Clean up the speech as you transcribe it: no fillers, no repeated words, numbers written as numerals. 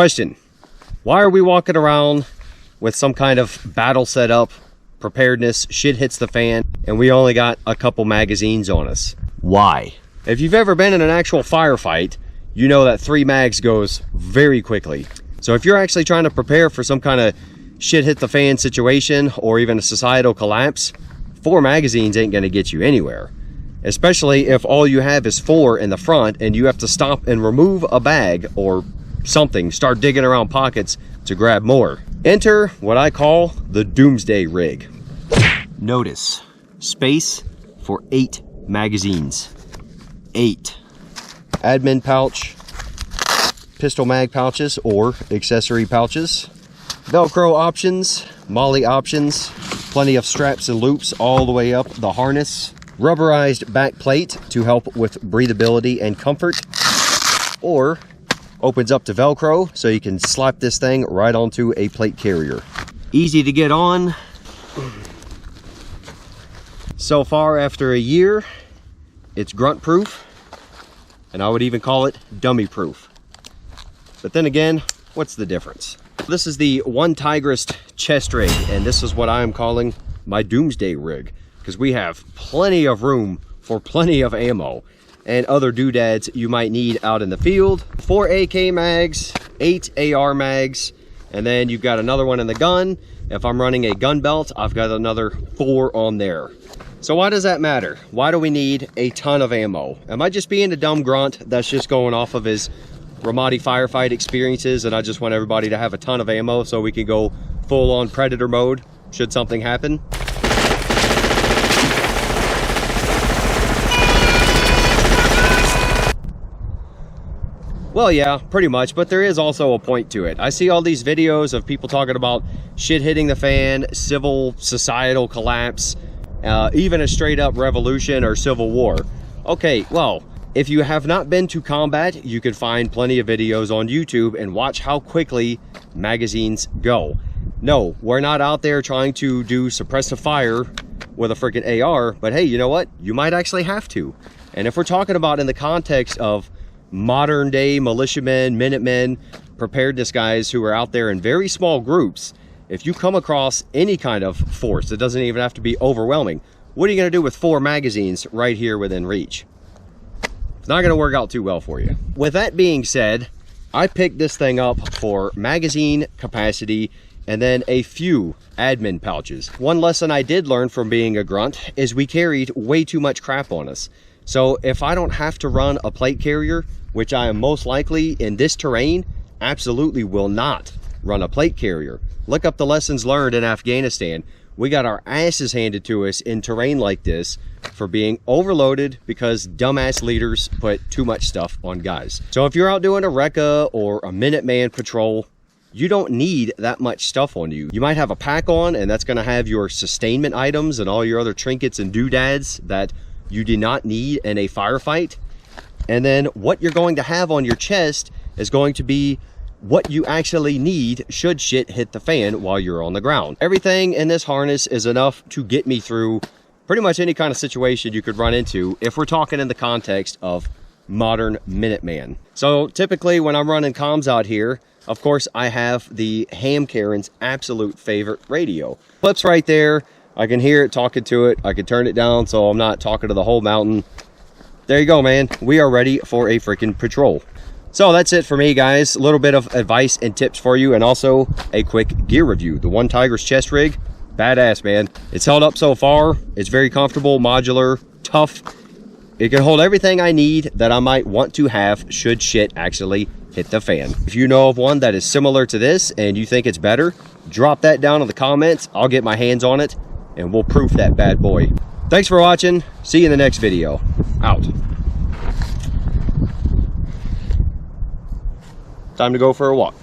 Question: why are we walking around with some kind of battle setup, preparedness, shit hits the fan, and we only got a couple magazines on us? Why? If you've ever been in an actual firefight, you know that 3 mags goes very quickly. So if you're actually trying to prepare for some kind of shit hit the fan situation or even a societal collapse, 4 magazines ain't gonna get you anywhere. Especially if all you have is 4 in the front and you have to stop and remove a bag or something, start digging around pockets to grab more. Enter what I call the Doomsday Rig. Notice, space for 8 magazines. 8. Admin pouch, pistol mag pouches or accessory pouches, Velcro options, Molly options, plenty of straps and loops all the way up the harness, rubberized back plate to help with breathability and comfort, or opens up to Velcro so you can slap this thing right onto a plate carrier. Easy to get on. So far, after a year, it's grunt proof, and I would even call it dummy proof. But then again, what's the difference? This is the One Tigrist chest rig, and this is what I am calling my Doomsday Rig, because we have plenty of room for plenty of ammo and other doodads you might need out in the field. 4 AK mags, 8 AR mags, and then you've got another one in the gun. If I'm running a gun belt, I've got another 4 on there. So why does that matter? Why do we need a ton of ammo? Am I just being a dumb grunt that's just going off of his Ramadi firefight experiences and I just want everybody to have a ton of ammo so we can go full on predator mode should something happen? Well, yeah, pretty much, but there is also a point to it. I see all these videos of people talking about shit hitting the fan, civil, societal collapse, even a straight up revolution or civil war. Okay, well, if you have not been to combat, you can find plenty of videos on YouTube and watch how quickly magazines go. No, we're not out there trying to do suppressive fire with a freaking AR, but hey, you know what? You might actually have to. And if we're talking about in the context of modern day militiamen, minutemen, preparedness guys who are out there in very small groups, if you come across any kind of force, it doesn't even have to be overwhelming. What are you going to do with 4 magazines right here within reach? It's not going to work out too well for you. With that being said, I picked this thing up for magazine capacity and then a few admin pouches. One lesson I did learn from being a grunt is we carried way too much crap on us. So if I don't have to run a plate carrier, which I am most likely in this terrain, absolutely will not run a plate carrier. Look up the lessons learned in Afghanistan. We got our asses handed to us in terrain like this for being overloaded because dumbass leaders put too much stuff on guys. So if you're out doing a Rekka or a Minuteman patrol, you don't need that much stuff on you. You might have a pack on, and that's gonna have your sustainment items and all your other trinkets and doodads that you do not need in a firefight. And then what you're going to have on your chest is going to be what you actually need should shit hit the fan while you're on the ground. Everything in this harness is enough to get me through pretty much any kind of situation you could run into if we're talking in the context of modern Minuteman. So typically when I'm running comms out here, of course I have the Ham Karen's absolute favorite radio. Clips right there. I can hear it talking to it. I can turn it down so I'm not talking to the whole mountain. There you go, man. We are ready for a freaking patrol. So that's it for me, guys. A little bit of advice and tips for you, and also a quick gear review. The One Tigrist chest rig, badass, man. It's held up so far. It's very comfortable, modular, tough. It can hold everything I need that I might want to have should shit actually hit the fan. If you know of one that is similar to this and you think it's better, drop that down in the comments. I'll get my hands on it and we'll proof that bad boy. Thanks for watching. See you in the next video. Out. Time to go for a walk.